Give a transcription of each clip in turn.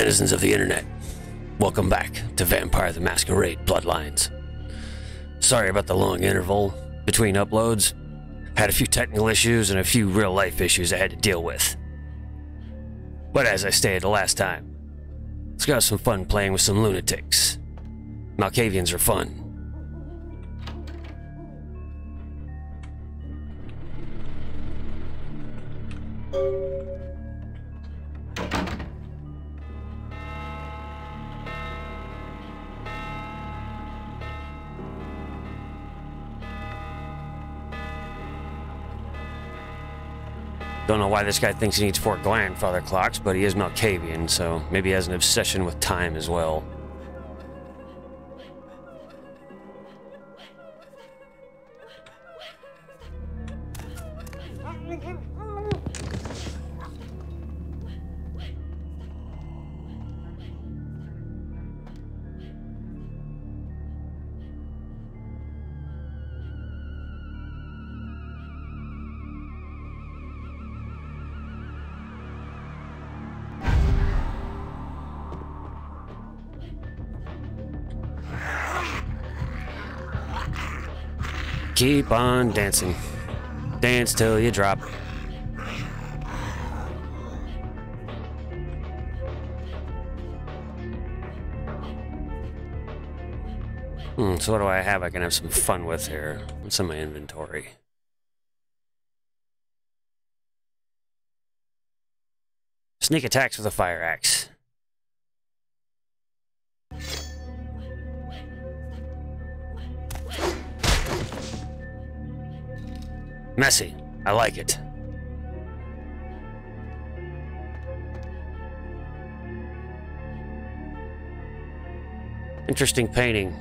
denizens of the internet. Welcome back to Vampire the Masquerade Bloodlines. Sorry about the long interval between uploads. Had a few technical issues and a few real-life issues I had to deal with. But as I stated the last time, let's go have some fun playing with some lunatics. Malkavians are fun. Don't know why this guy thinks he needs 4 grandfather clocks, but he is Malkavian, so maybe he has an obsession with time as well. Keep on dancing. Dance till you drop. So what do I have I can have some fun with here? What's in my inventory? Sneak attacks with a fire axe. Messy. I like it. Interesting painting.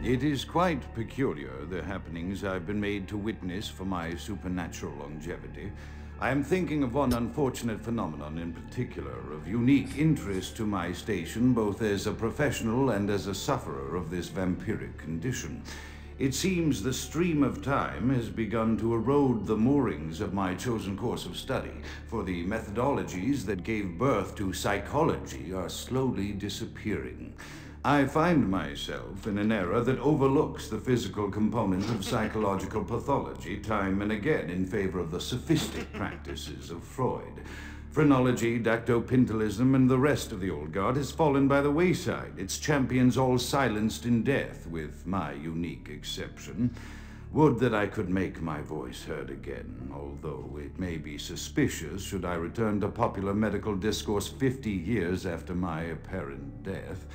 It is quite peculiar, the happenings I've been made to witness for my supernatural longevity. I am thinking of one unfortunate phenomenon in particular, of unique interest to my station, both as a professional and as a sufferer of this vampiric condition. It seems the stream of time has begun to erode the moorings of my chosen course of study, for the methodologies that gave birth to psychology are slowly disappearing. I find myself in an era that overlooks the physical component of psychological pathology time and again in favor of the sophistic practices of Freud. Phrenology, dactopintilism, and the rest of the old guard has fallen by the wayside, its champions all silenced in death, with my unique exception. Would that I could make my voice heard again, although it may be suspicious should I return to popular medical discourse 50 years after my apparent death.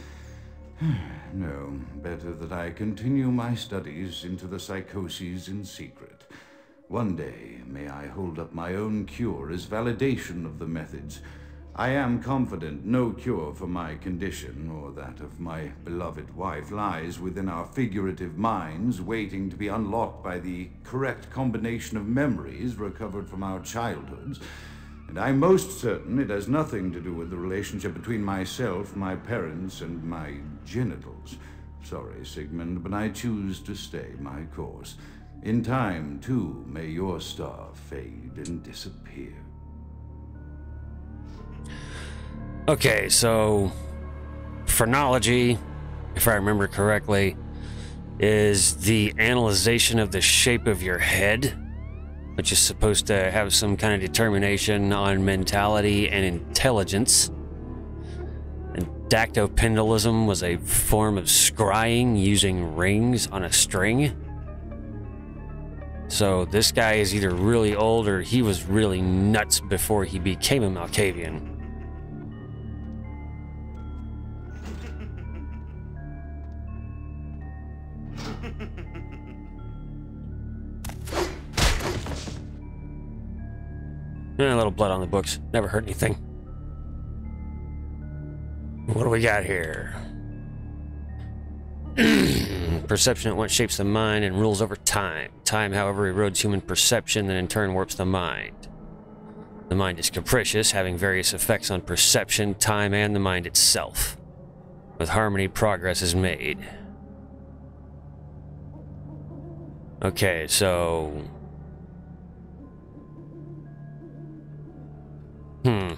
No, better that I continue my studies into the psychoses in secret. One day, may I hold up my own cure as validation of the methods. I am confident no cure for my condition, or that of my beloved wife, lies within our figurative minds, waiting to be unlocked by the correct combination of memories recovered from our childhoods. And I'm most certain it has nothing to do with the relationship between myself, my parents, and my genitals. Sorry, Sigmund, but I choose to stay my course. In time, too, may your star fade and disappear. Okay, so phrenology, if I remember correctly, is the analyzation of the shape of your head, which is supposed to have some kind of determination on mentality and intelligence. And dactopintilism was a form of scrying using rings on a string. So this guy is either really old or he was really nuts before he became a Malkavian. A little blood on the books. Never hurt anything. What do we got here? Perception at once shapes the mind and rules over time. Time, however, erodes human perception and in turn warps the mind. The mind is capricious, having various effects on perception, time, and the mind itself. With harmony, progress is made. Okay, so Hmm.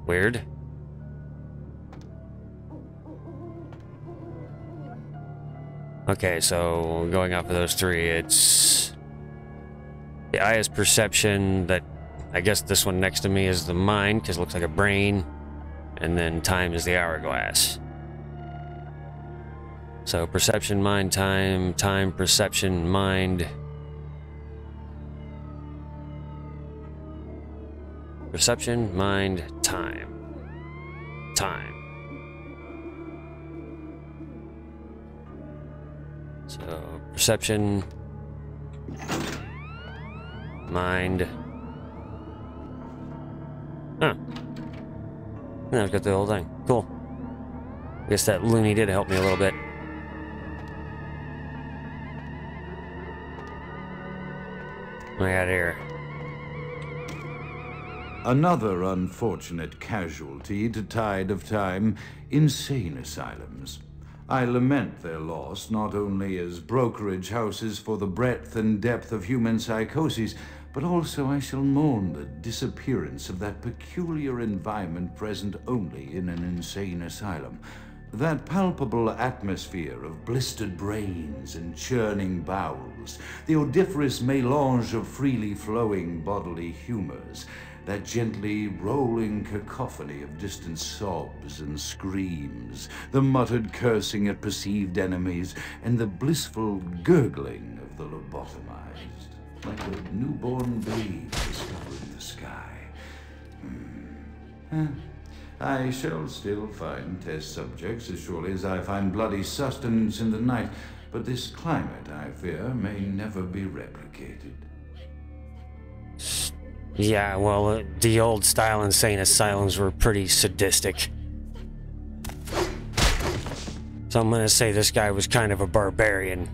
Weird. Okay, so going off of those three, it's... The eye is perception, that... I guess this one next to me is the mind, because it looks like a brain. And then time is the hourglass. So perception, mind, time, time, perception, mind. Perception, mind, time. Time. So, perception, mind. Huh. Yeah, I've got the whole thing. Cool. I guess that loony did help me a little bit. What do I got here? Another unfortunate casualty to tide of time, insane asylums. I lament their loss not only as brokerage houses for the breadth and depth of human psychoses, but also I shall mourn the disappearance of that peculiar environment present only in an insane asylum. That palpable atmosphere of blistered brains and churning bowels, the odoriferous melange of freely flowing bodily humors, that gently rolling cacophony of distant sobs and screams, the muttered cursing at perceived enemies, and the blissful gurgling of the lobotomized, like a newborn babe discovering the sky. I shall still find test subjects as surely as I find bloody sustenance in the night, but this climate, I fear, may never be replicated. Yeah, well, the old style insane asylums were pretty sadistic. So I'm gonna say this guy was kind of a barbarian.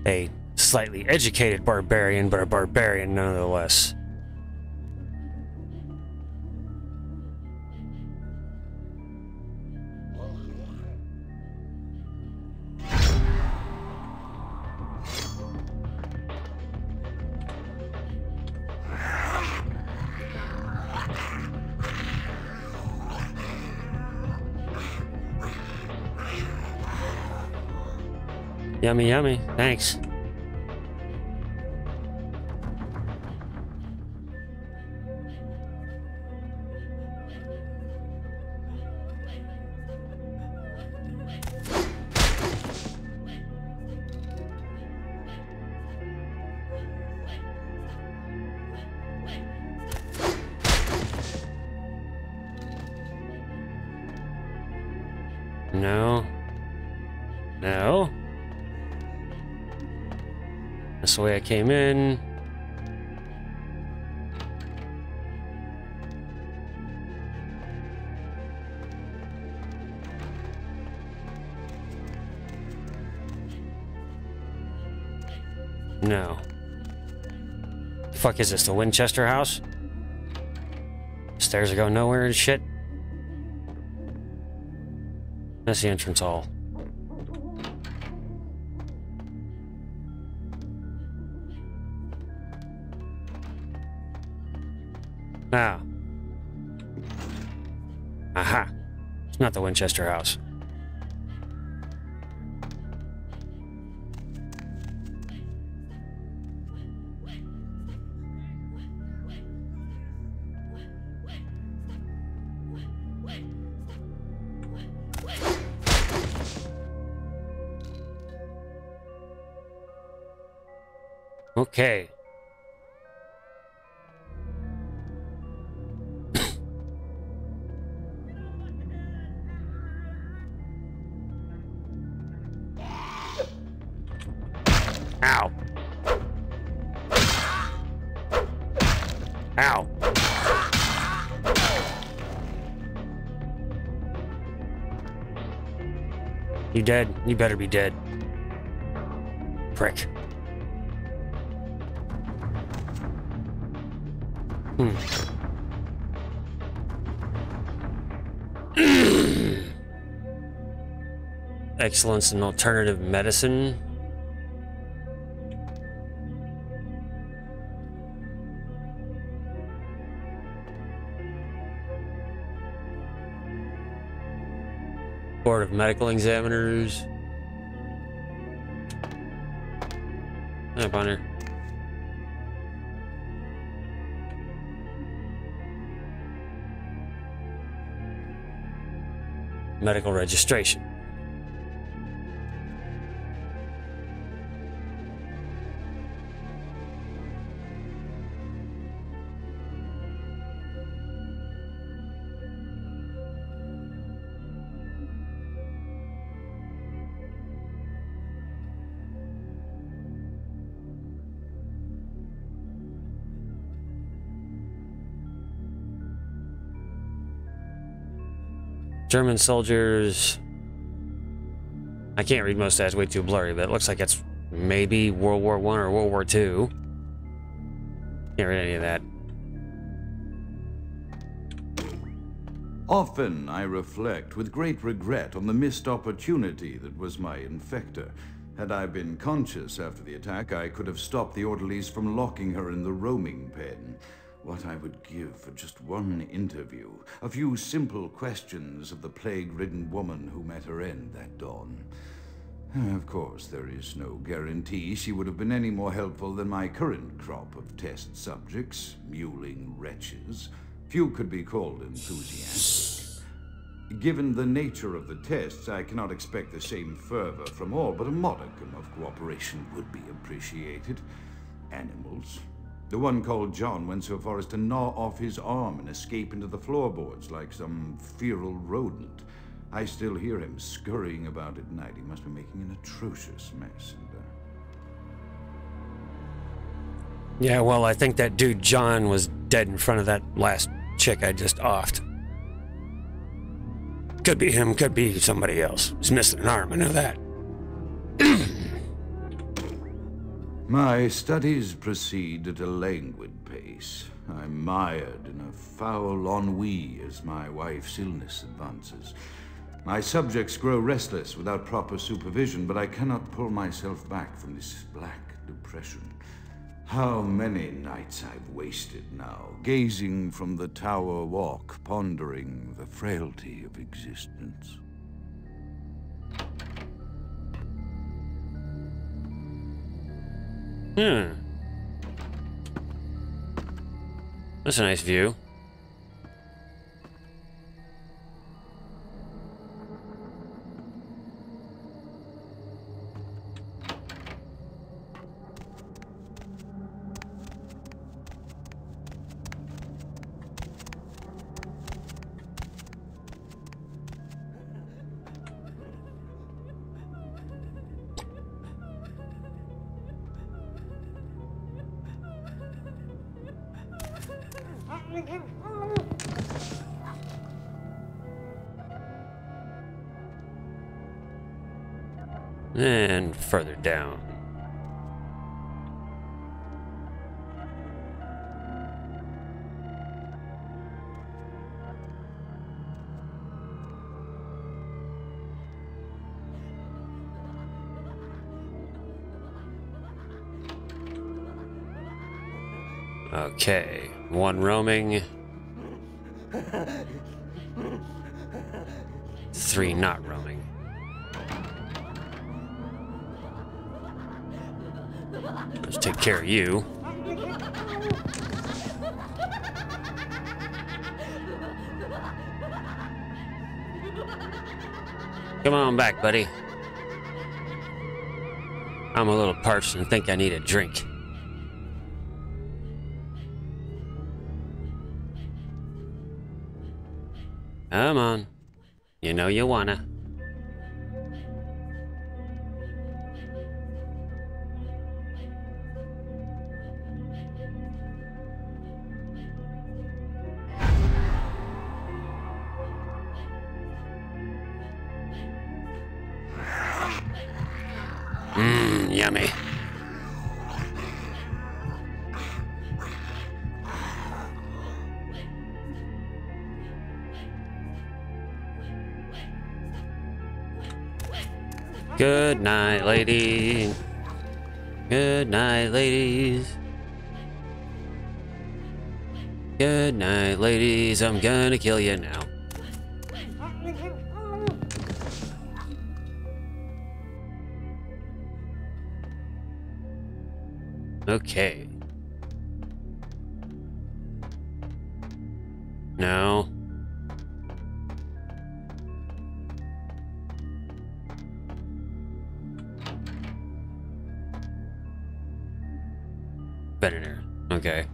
A slightly educated barbarian, but a barbarian nonetheless. Yummy, yummy. Thanks. No. No. That's the way I came in. No. The fuck is this, the Winchester house? Stairs that go nowhere and shit? That's the entrance hall. Ah. Aha. It's not the Winchester house. Okay. Ow. Ow. You dead? You better be dead. Prick. Excellence in alternative medicine. Board of Medical Examiners. Up on her. Medical registration. German soldiers. I can't read most of that, it's way too blurry, but it looks like it's maybe World War I or World War II. Can't read any of that. Often I reflect with great regret on the missed opportunity that was my infector. Had I been conscious after the attack, I could have stopped the orderlies from locking her in the roaming pen. What I would give for just one interview, a few simple questions of the plague-ridden woman who met her end that dawn. Of course, there is no guarantee she would have been any more helpful than my current crop of test subjects, mewling wretches. Few could be called enthusiastic. Given the nature of the tests, I cannot expect the same fervor from all, but a modicum of cooperation would be appreciated. Animals. The one called John went so far as to gnaw off his arm and escape into the floorboards like some feral rodent. I still hear him scurrying about at night. He must be making an atrocious mess. Yeah, well, I think that dude John was dead in front of that last chick I just offed. Could be him, could be somebody else. He's missing an arm, I know that. My studies proceed at a languid pace. I'm mired in a foul ennui as my wife's illness advances. My subjects grow restless without proper supervision, but I cannot pull myself back from this black depression. How many nights I've wasted now, gazing from the tower walk, pondering the frailty of existence. That's a nice view. And further down. Okay, one roaming. 3 not roaming. Let's take care of you. Come on back, buddy. I'm a little parched and think I need a drink. Come on. You know you wanna. Yummy. Good night, lady. Good night, ladies. Good night, ladies. I'm gonna kill you now. Okay. No. Venator. Okay.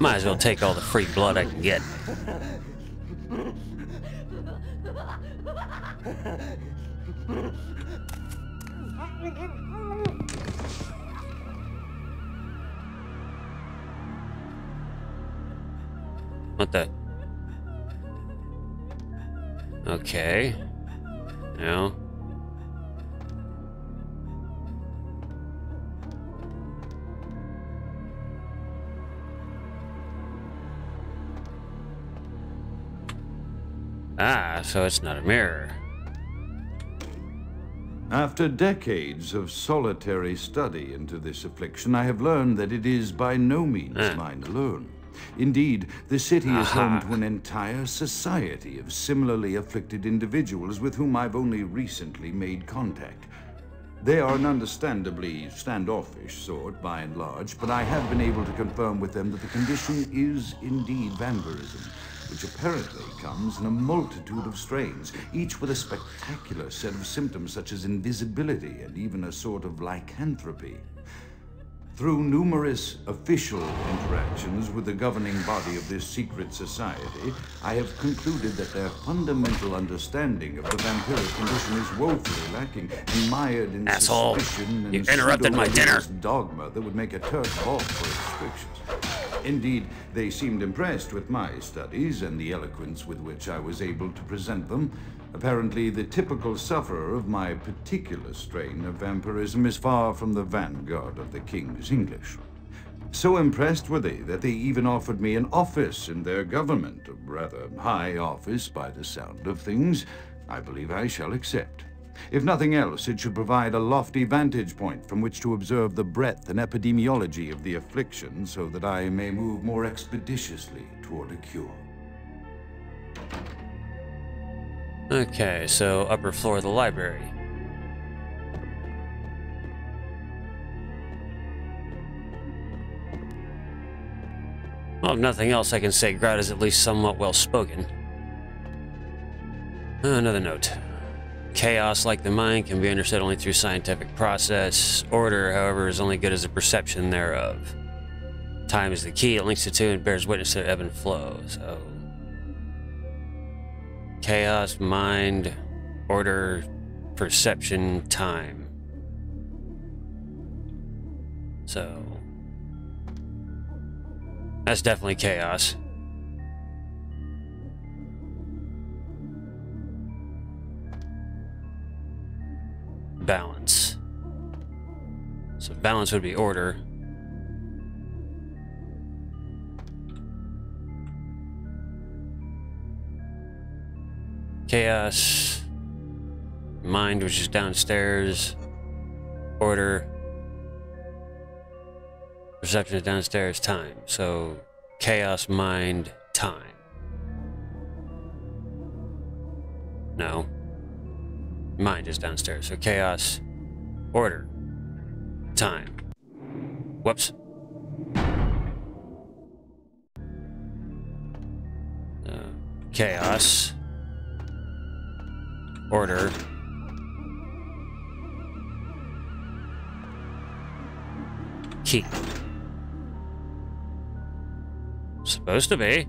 Might as well take all the free blood I can get. What the? Okay. No. Ah, so it's not a mirror. After decades of solitary study into this affliction, I have learned that it is by no means mine alone. Indeed, the city is home to an entire society of similarly afflicted individuals with whom I've only recently made contact. They are an understandably standoffish sort, by and large, but I have been able to confirm with them that the condition is indeed vampirism, which apparently comes in a multitude of strains, each with a spectacular set of symptoms such as invisibility and even a sort of lycanthropy. Through numerous official interactions with the governing body of this secret society, I have concluded that their fundamental understanding of the vampiric condition is woefully lacking and mired in suspicion and you interrupted my dinner. Dogma that would make a Turk balk for its strictures. Indeed, they seemed impressed with my studies and the eloquence with which I was able to present them. Apparently, the typical sufferer of my particular strain of vampirism is far from the vanguard of the King's English. So impressed were they that they even offered me an office in their government, a rather high office by the sound of things. I believe I shall accept. If nothing else, it should provide a lofty vantage point from which to observe the breadth and epidemiology of the affliction so that I may move more expeditiously toward a cure. Okay, so upper floor of the library. Well, if nothing else, I can say Grout is at least somewhat well-spoken. Another note. Chaos, like the mind, can be understood only through scientific process. Order, however, is only good as a perception thereof. Time is the key. It links the two and bears witness to ebb and flow. So, chaos, mind, order, perception, time. So, that's definitely chaos. Balance. So balance would be order. Chaos. Mind, which is downstairs. Order. Perception is downstairs. Time. So chaos, mind, time. No. Mind is downstairs. So chaos, order, time. Whoops. Chaos, order, key. Supposed to be.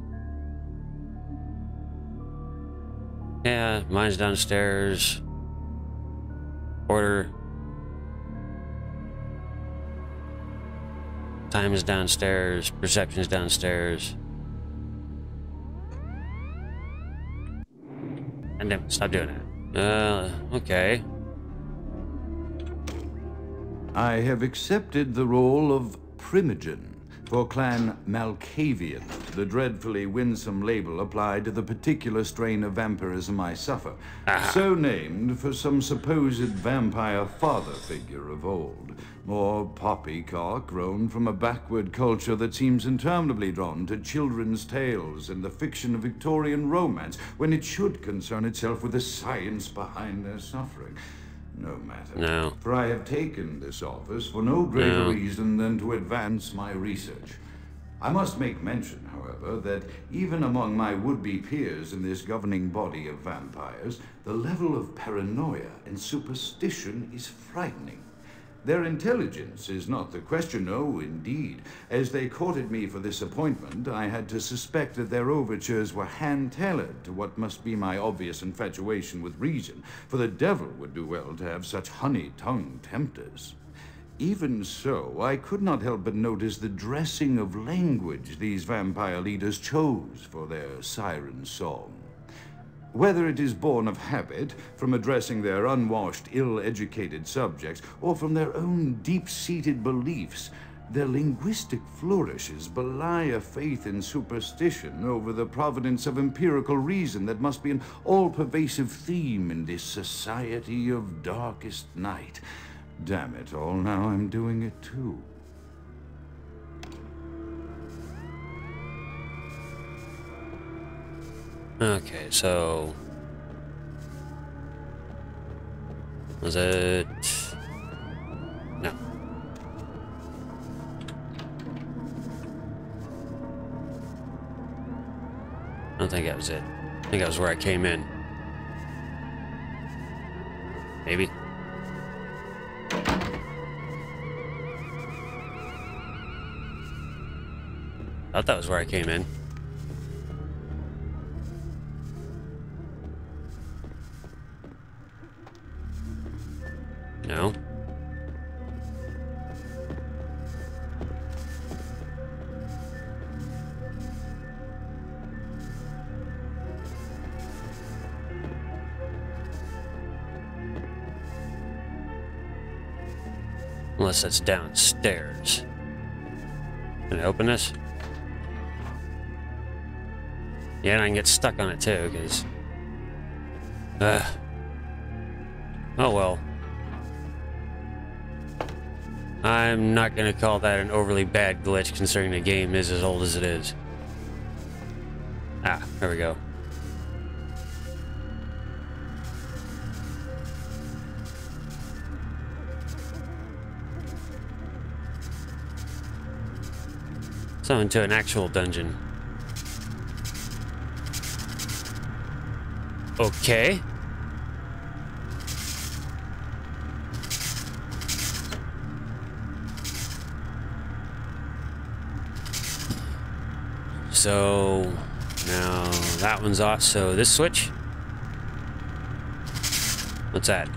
Yeah, mine's downstairs. Order. Time is downstairs. Perception is downstairs. And then stop doing that. Okay. I have accepted the role of Primogen, for Clan Malkavian, the dreadfully winsome label applied to the particular strain of vampirism I suffer. So named for some supposed vampire father figure of old. More poppycock grown from a backward culture that seems interminably drawn to children's tales and the fiction of Victorian romance, when it should concern itself with the science behind their suffering. No matter. No. For I have taken this office for no greater reason than to advance my research. I must make mention, however, that even among my would-be peers in this governing body of vampires, the level of paranoia and superstition is frightening. Their intelligence is not the question, no, indeed. As they courted me for this appointment, I had to suspect that their overtures were hand-tailored to what must be my obvious infatuation with reason, for the devil would do well to have such honey-tongued tempters. Even so, I could not help but notice the dressing of language these vampire leaders chose for their siren song. Whether it is born of habit, from addressing their unwashed, ill-educated subjects, or from their own deep-seated beliefs, their linguistic flourishes belie a faith in superstition over the providence of empirical reason that must be an all-pervasive theme in this society of darkest night. Damn it all, now I'm doing it too. Okay, so... Was it... No. I don't think that was it. I think that was where I came in. Maybe. I thought that was where I came in. No. Unless that's downstairs. Can I open this? Yeah, and I can get stuck on it too, because... oh well. I'm not going to call that an overly bad glitch, considering the game is as old as it is. Ah, there we go. So into an actual dungeon. Okay. So now that one's off, so this switch? What's that?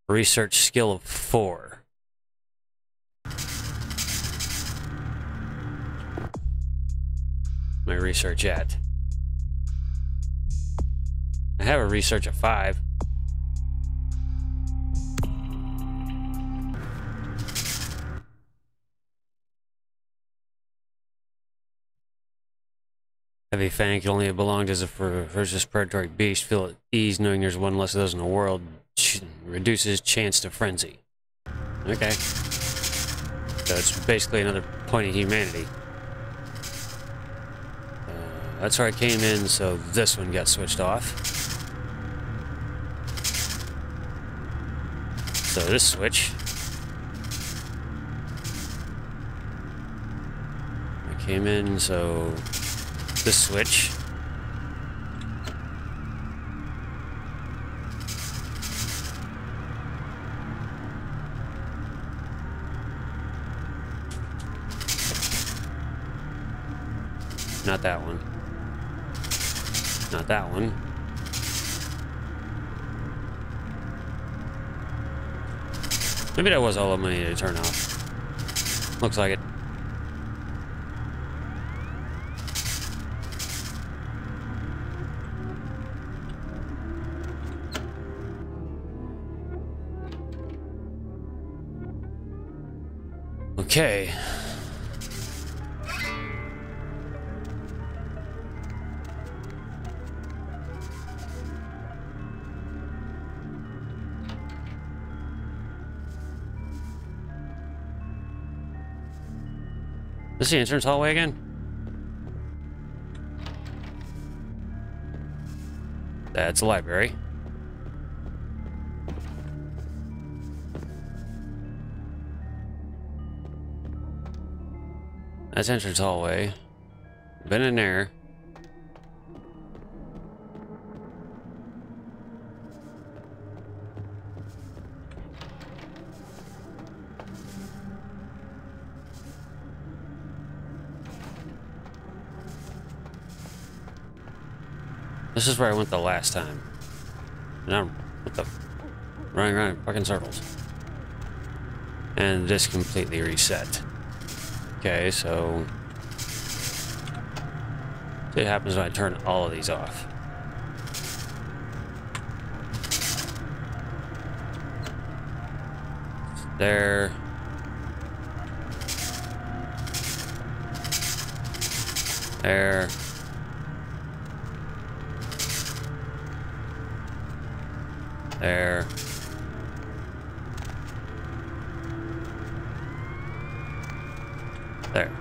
Research skill of 4. My research at? I have a research of 5. Heavy Fang can only have belonged as a ferocious predatory beast. Feel at ease knowing there's one less of those in the world. Reduces chance to frenzy. Okay. So it's basically another point of humanity. That's where I came in, so this one got switched off. So this switch. I came in, so this switch. Not that one. Not that one. Maybe that was all of money to turn off. Looks like it. Okay. This is the entrance hallway again? That's a library. That's entrance hallway. Been in there. This is where I went the last time. Now, what the? Running around in fucking circles. And this completely reset. Okay, so... see what happens when I turn all of these off. There. There. There. There.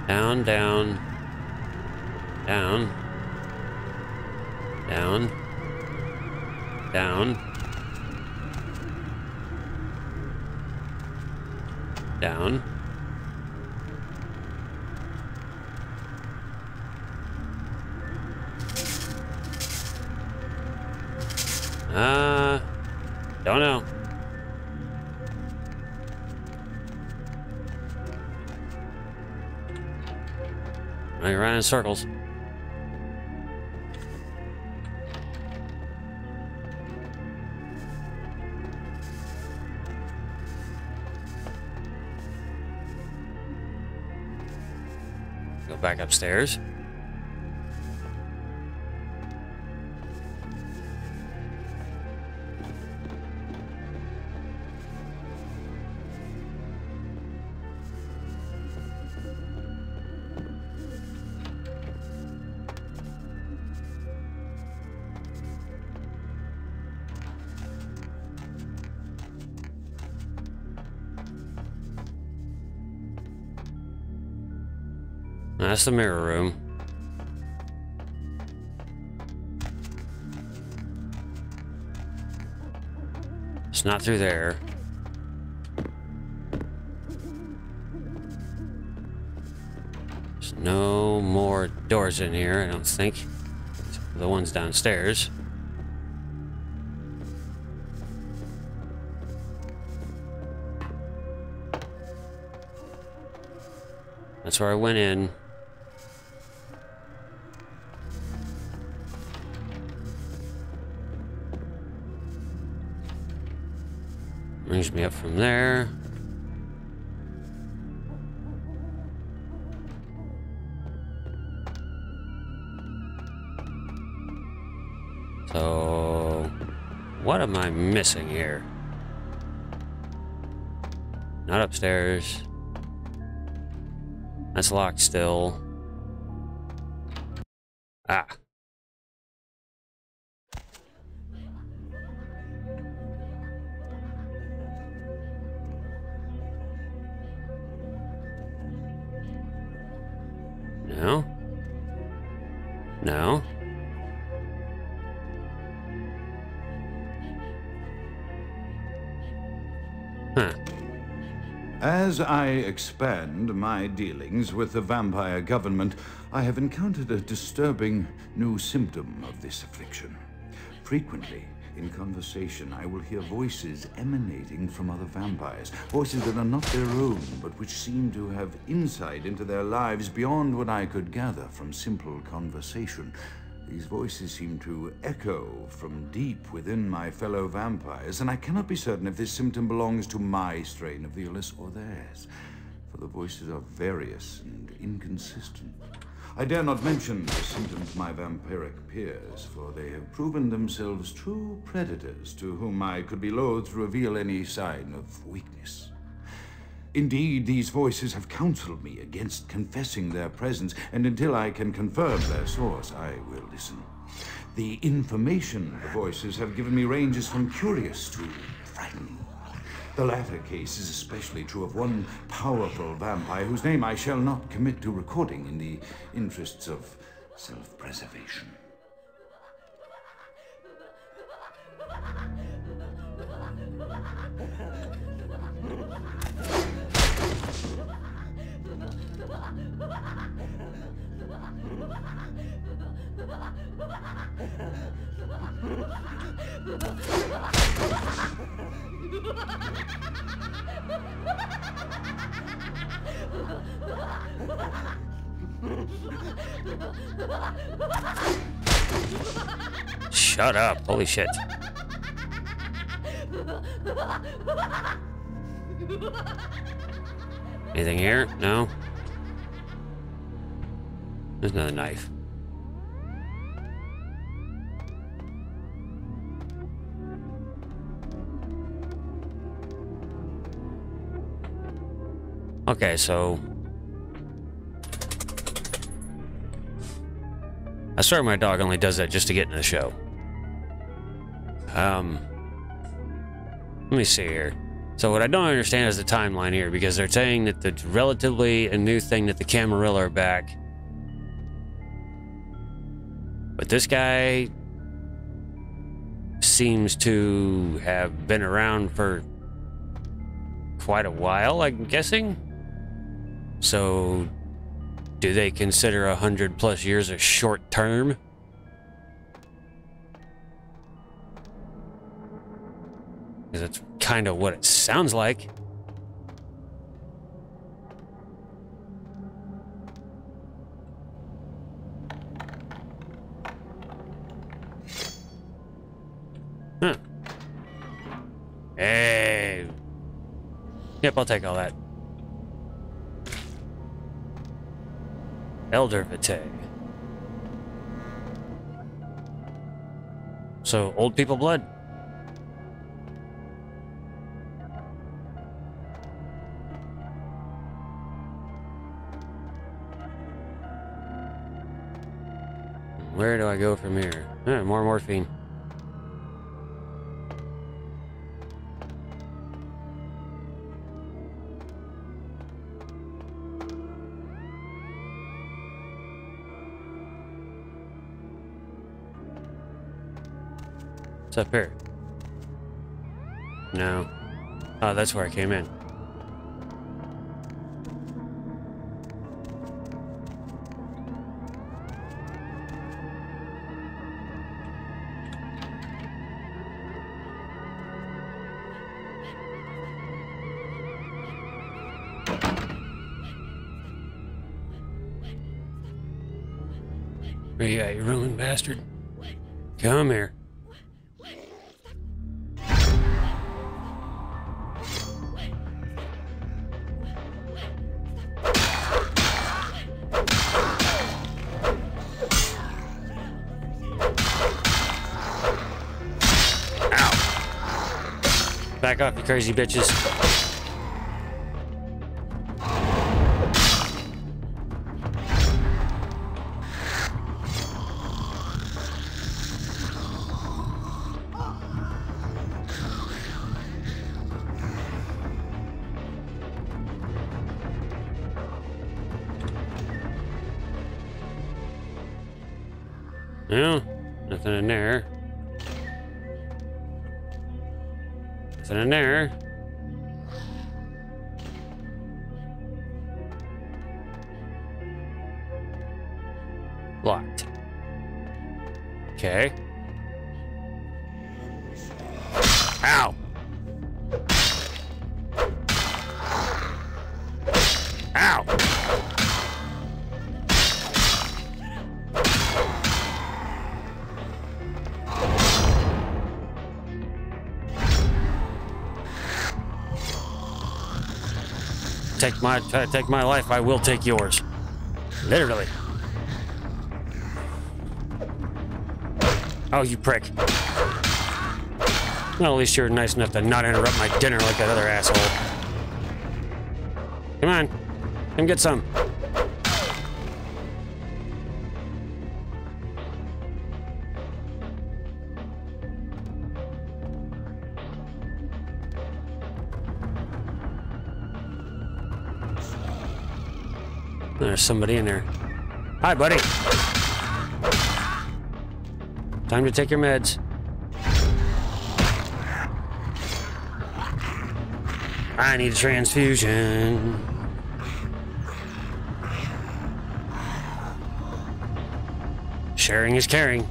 Down, down, down, down, down, down. Don't know. Running around in circles. Go back upstairs. That's the mirror room. It's not through there. There's no more doors in here, I don't think. Except for the ones downstairs. That's where I went in. Brings me up from there. So, what am I missing here? Not upstairs. That's locked still. Ah. No. No. Huh. As I expand my dealings with the vampire government, I have encountered a disturbing new symptom of this affliction. Frequently, in conversation, I will hear voices emanating from other vampires. Voices that are not their own, but which seem to have insight into their lives beyond what I could gather from simple conversation. These voices seem to echo from deep within my fellow vampires, and I cannot be certain if this symptom belongs to my strain of the illness or theirs, for the voices are various and inconsistent. I dare not mention the symptoms to my vampiric peers, for they have proven themselves true predators to whom I could be loath to reveal any sign of weakness. Indeed, these voices have counseled me against confessing their presence, and until I can confirm their source, I will listen. The information the voices have given me ranges from curious to frightening. The latter case is especially true of one powerful vampire whose name I shall not commit to recording in the interests of self-preservation. Shut up. Holy shit. Anything here? No? There's another knife. Okay, so I swear my dog only does that just to get in the show. Let me see here. So what I don't understand is the timeline here, because they're saying that it's relatively a new thing that the Camarilla are back. But this guy seems to have been around for quite a while, I'm guessing. So do they consider 100+ years a short term? Because that's kind of what it sounds like. Huh. Hey. Yep, I'll take all that. Elder Vitae. So, old people blood. Where do I go from here? More morphine. What's up here? No. Oh, that's where I came in. Where you at, you Roman bastard? Come here. Ow. Back off, you crazy bitches. No, nothing in there. Nothing in there. Locked. Okay. Ow! Ow! try to take my life, I will take yours. Literally. Oh, you prick. Well, at least you're nice enough to not interrupt my dinner like that other asshole. Come on. Come get some. There's somebody in there. Hi, buddy. Time to take your meds. I need a transfusion. Sharing is caring.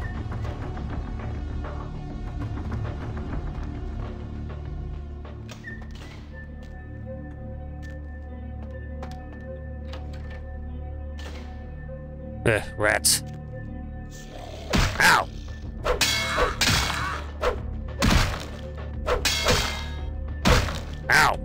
Rats. Ow! Ow!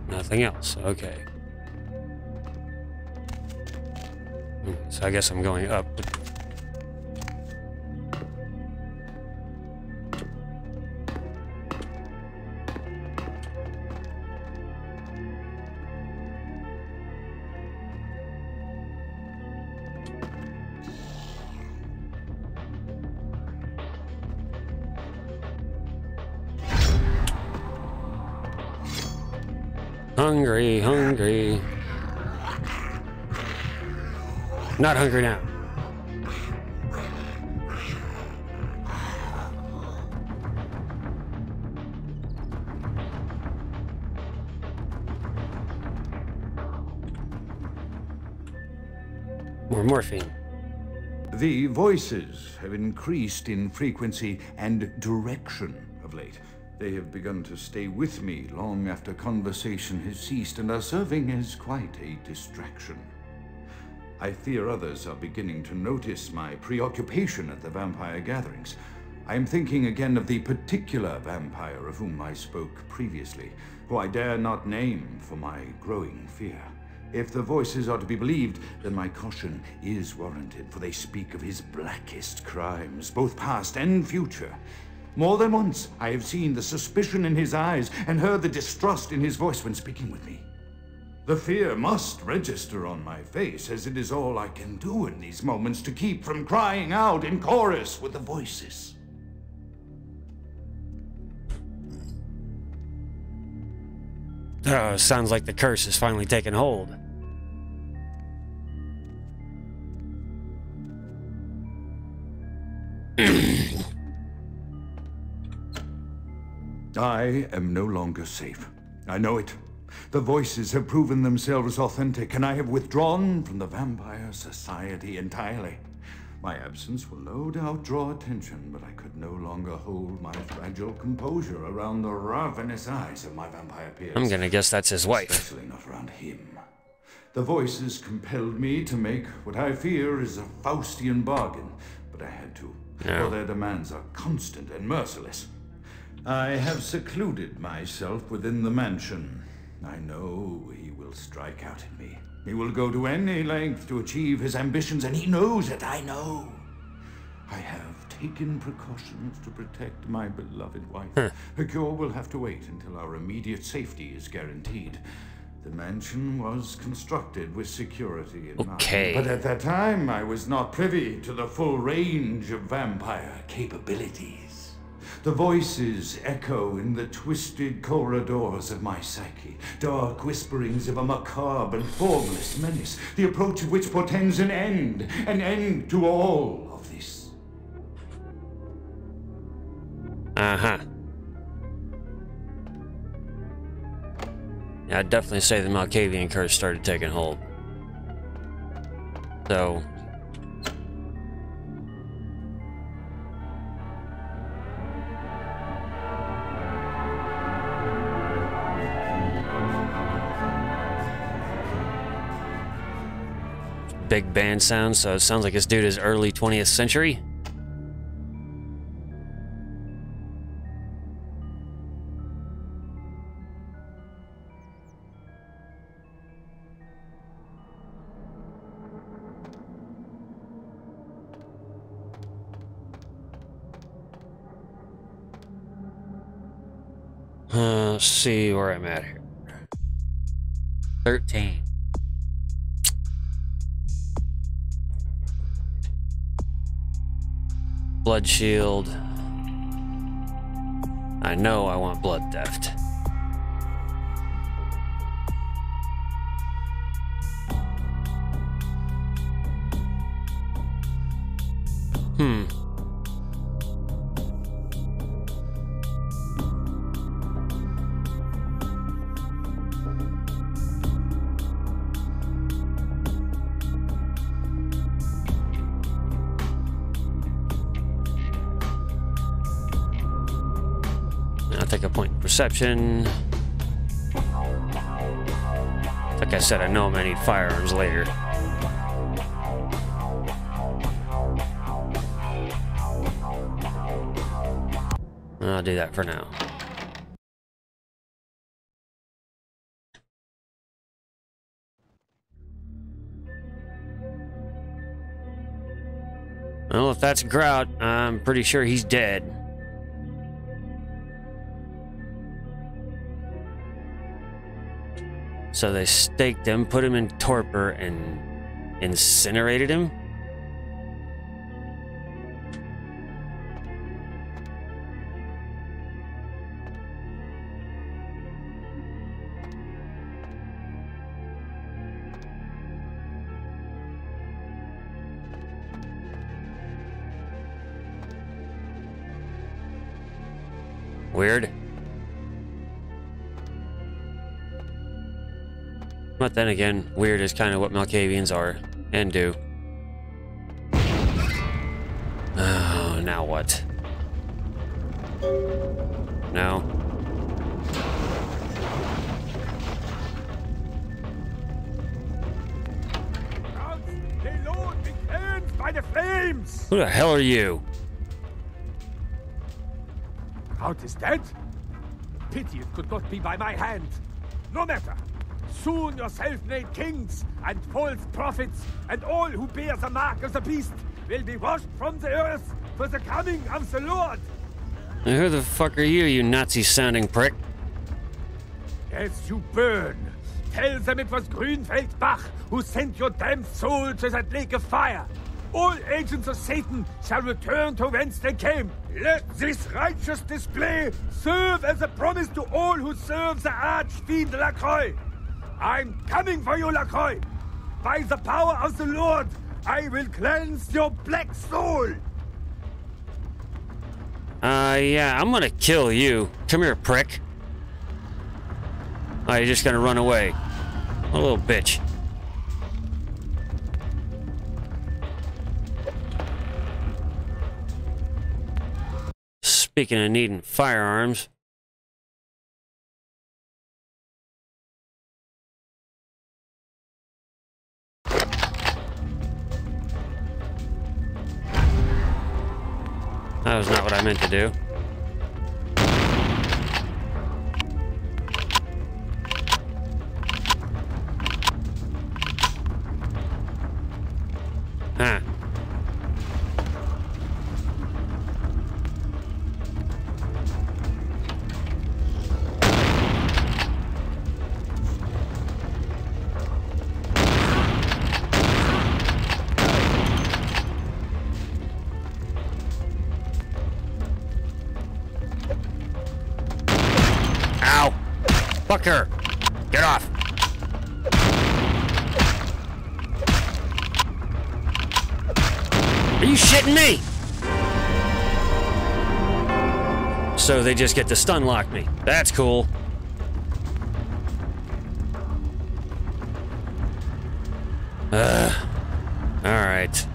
Nothing else. Okay. So I guess I'm going up. Hungry, hungry. Not hungry now. More morphine. The voices have increased in frequency and direction of late. They have begun to stay with me long after conversation has ceased and are serving as quite a distraction. I fear others are beginning to notice my preoccupation at the vampire gatherings. I am thinking again of the particular vampire of whom I spoke previously, who I dare not name for my growing fear. If the voices are to be believed, then my caution is warranted, for they speak of his blackest crimes, both past and future. More than once, I have seen the suspicion in his eyes and heard the distrust in his voice when speaking with me. The fear must register on my face, as it is all I can do in these moments to keep from crying out in chorus with the voices. Oh, sounds like the curse has finally taken hold. I am no longer safe. I know it. The voices have proven themselves authentic, and I have withdrawn from the Vampire Society entirely. My absence will no doubt draw attention, but I could no longer hold my fragile composure around the ravenous eyes of my vampire peers. I'm gonna guess that's his wife. Especially not around him. The voices compelled me to make what I fear is a Faustian bargain, but I had to, for their demands are constant and merciless. I have secluded myself within the mansion. I know he will strike out at me. He will go to any length to achieve his ambitions, and he knows it, I know. I have taken precautions to protect my beloved wife. Her cure will have to wait until our immediate safety is guaranteed. The mansion was constructed with security in mind, but at that time I was not privy to the full range of vampire capabilities. The voices echo in the twisted corridors of my psyche, dark whisperings of a macabre and formless menace, the approach of which portends an end to all of this. Uh-huh. Yeah, I'd definitely say the Malkavian curse started taking hold. So... big band sound, so it sounds like this dude is early 20th century. Let's see where I'm at here. 13. Blood shield. I know I want blood theft. I'll take a point in perception. Like I said, I know I'm gonna need firearms later. I'll do that for now. Well, if that's Grout, I'm pretty sure he's dead. So they staked him, put him in torpor, and incinerated him? Weird. But then again, weird is kind of what Malkavians are and do. Oh, now what? No. By the flames! Who the hell are you? Grout is dead? Pity it could not be by my hand. No matter. Soon your self-made kings and false prophets and all who bear the mark of the beast will be washed from the earth for the coming of the Lord. Now, who the fuck are you, you Nazi-sounding prick? As you burn, tell them it was Grünfeldbach who sent your damned soul to that lake of fire. All agents of Satan shall return to whence they came. Let this righteous display serve as a promise to all who serve the archfiend Lacroix. I'm coming for you, Lacroix. By the power of the Lord, I will cleanse your black soul. Yeah, I'm gonna kill you. Come here, prick. Oh, you're just gonna run away. What a little bitch. Speaking of needing firearms. That was not what I meant to do. Huh. Ow! Fuck her! Get off! Are you shitting me? So they just get to stun lock me. That's cool. Alright.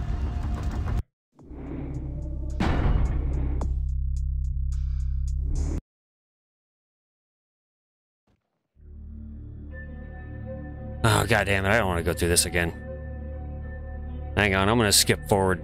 Oh, god damn it, I don't want to go through this again. Hang on, I'm going to skip forward